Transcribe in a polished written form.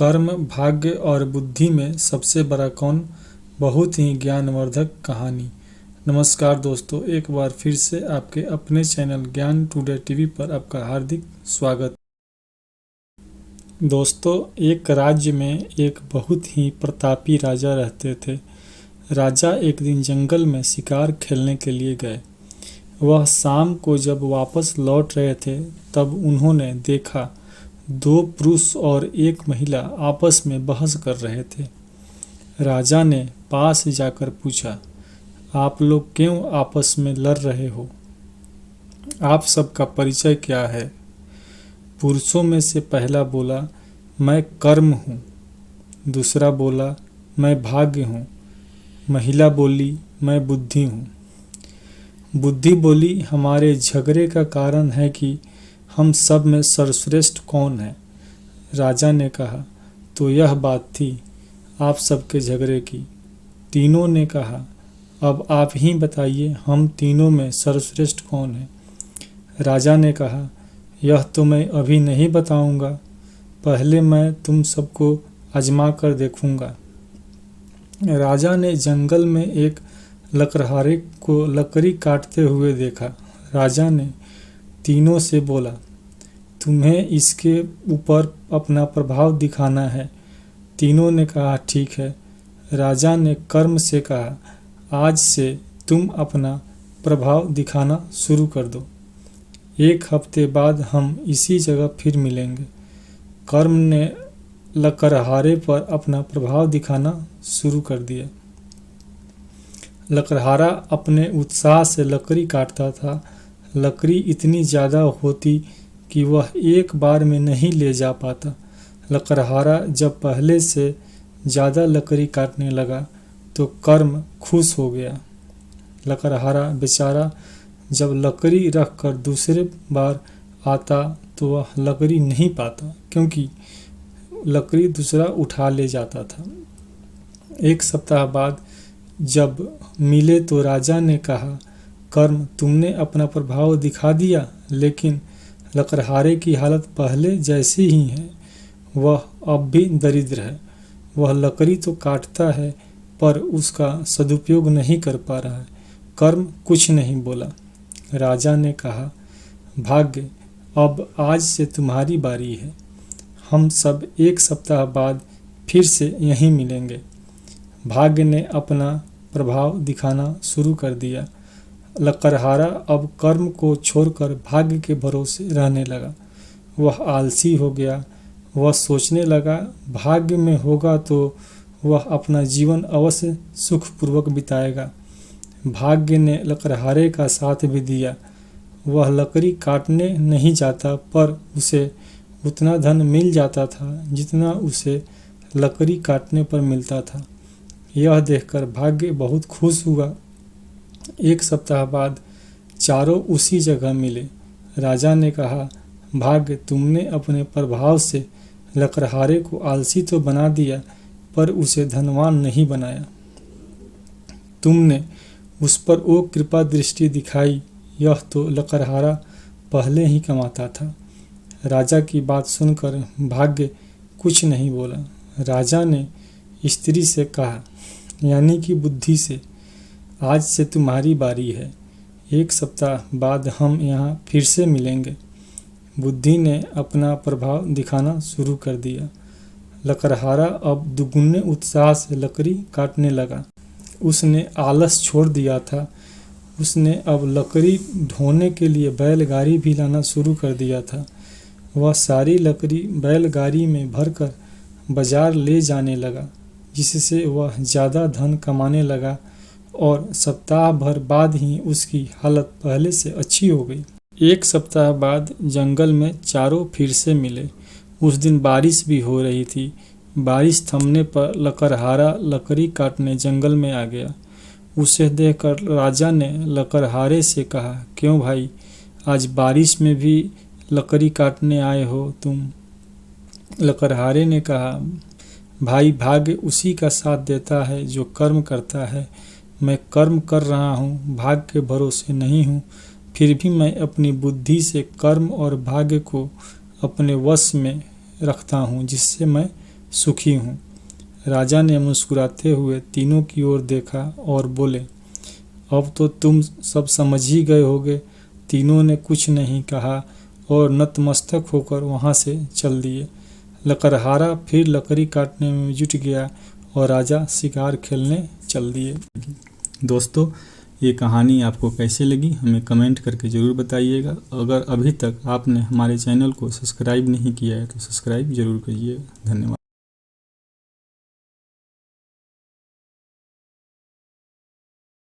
कर्म, भाग्य और बुद्धि में सबसे बड़ा कौन? बहुत ही ज्ञानवर्धक कहानी। नमस्कार दोस्तों, एक बार फिर से आपके अपने चैनल ज्ञान टुडे टीवी पर आपका हार्दिक स्वागत। दोस्तों, एक राज्य में एक बहुत ही प्रतापी राजा रहते थे। राजा एक दिन जंगल में शिकार खेलने के लिए गए। वह शाम को जब वापस लौट रहे थे तब उन्होंने देखा दो पुरुष और एक महिला आपस में बहस कर रहे थे। राजा ने पास जाकर पूछा, आप लोग क्यों आपस में लड़ रहे हो? आप सबका परिचय क्या है? पुरुषों में से पहला बोला, मैं कर्म हूँ। दूसरा बोला, मैं भाग्य हूँ। महिला बोली, मैं बुद्धि हूँ। बुद्धि बोली, हमारे झगड़े का कारण है कि हम सब में सर्वश्रेष्ठ कौन है? राजा ने कहा, तो यह बात थी आप सबके झगड़े की। तीनों ने कहा, अब आप ही बताइए, हम तीनों में सर्वश्रेष्ठ कौन है? राजा ने कहा, यह तो मैं अभी नहीं बताऊंगा, पहले मैं तुम सबको आजमा कर देखूंगा। राजा ने जंगल में एक लकड़हारे को लकड़ी काटते हुए देखा। राजा ने तीनों से बोला, तुम्हें इसके ऊपर अपना प्रभाव दिखाना है। तीनों ने कहा, ठीक है। राजा ने कर्म से कहा, आज से तुम अपना प्रभाव दिखाना शुरू कर दो। 1 हफ्ते बाद हम इसी जगह फिर मिलेंगे। कर्म ने लकड़हारे पर अपना प्रभाव दिखाना शुरू कर दिया। लकड़हारा अपने उत्साह से लकड़ी काटता था। लकड़ी इतनी ज़्यादा होती कि वह एक बार में नहीं ले जा पाता। लकड़हारा जब पहले से ज़्यादा लकड़ी काटने लगा तो कर्म खुश हो गया। लकड़हारा बेचारा जब लकड़ी रख कर दूसरे बार आता तो वह लकड़ी नहीं पाता, क्योंकि लकड़ी दूसरा उठा ले जाता था। 1 सप्ताह बाद जब मिले तो राजा ने कहा, कर्म, तुमने अपना प्रभाव दिखा दिया, लेकिन लकड़हारे की हालत पहले जैसी ही है। वह अब भी दरिद्र है। वह लकड़ी तो काटता है पर उसका सदुपयोग नहीं कर पा रहा है। कर्म कुछ नहीं बोला। राजा ने कहा, भाग्य, अब आज से तुम्हारी बारी है। हम सब 1 सप्ताह बाद फिर से यहीं मिलेंगे। भाग्य ने अपना प्रभाव दिखाना शुरू कर दिया। लकड़हारा अब कर्म को छोड़कर भाग्य के भरोसे रहने लगा। वह आलसी हो गया। वह सोचने लगा, भाग्य में होगा तो वह अपना जीवन अवश्य सुखपूर्वक बिताएगा। भाग्य ने लकड़हारे का साथ भी दिया। वह लकड़ी काटने नहीं जाता, पर उसे उतना धन मिल जाता था जितना उसे लकड़ी काटने पर मिलता था। यह देखकर भाग्य बहुत खुश हुआ। 1 सप्ताह बाद चारों उसी जगह मिले। राजा ने कहा, भाग्य, तुमने अपने प्रभाव से लकड़हारे को आलसी तो बना दिया, पर उसे धनवान नहीं बनाया। तुमने उस पर वो कृपा दृष्टि दिखाई, यह तो लकड़हारा पहले ही कमाता था। राजा की बात सुनकर भाग्य कुछ नहीं बोला। राजा ने स्त्री से कहा, यानी कि बुद्धि से, आज से तुम्हारी बारी है। 1 सप्ताह बाद हम यहाँ फिर से मिलेंगे। बुद्धि ने अपना प्रभाव दिखाना शुरू कर दिया। लकड़हारा अब दुगुने उत्साह से लकड़ी काटने लगा। उसने आलस छोड़ दिया था। उसने अब लकड़ी ढोने के लिए बैलगाड़ी भी लाना शुरू कर दिया था। वह सारी लकड़ी बैलगाड़ी में भरकर बाजार ले जाने लगा, जिससे वह ज़्यादा धन कमाने लगा और सप्ताह भर बाद ही उसकी हालत पहले से अच्छी हो गई। 1 सप्ताह बाद जंगल में चारों फिर से मिले। उस दिन बारिश भी हो रही थी। बारिश थमने पर लकड़हारा लकड़ी काटने जंगल में आ गया। उसे देखकर राजा ने लकड़हारे से कहा, क्यों भाई, आज बारिश में भी लकड़ी काटने आए हो तुम? लकड़हारे ने कहा, भाई, भाग्य उसी का साथ देता है जो कर्म करता है। मैं कर्म कर रहा हूँ, भाग्य के भरोसे नहीं हूँ। फिर भी मैं अपनी बुद्धि से कर्म और भाग्य को अपने वश में रखता हूँ, जिससे मैं सुखी हूँ। राजा ने मुस्कुराते हुए तीनों की ओर देखा और बोले, अब तो तुम सब समझ ही गए होगे। तीनों ने कुछ नहीं कहा और नतमस्तक होकर वहाँ से चल दिए। लकड़हारा फिर लकड़ी काटने में जुट गया और राजा शिकार खेलने चल दिए। दोस्तों, ये कहानी आपको कैसे लगी हमें कमेंट करके ज़रूर बताइएगा। अगर अभी तक आपने हमारे चैनल को सब्सक्राइब नहीं किया है तो सब्सक्राइब ज़रूर करिएगा। धन्यवाद।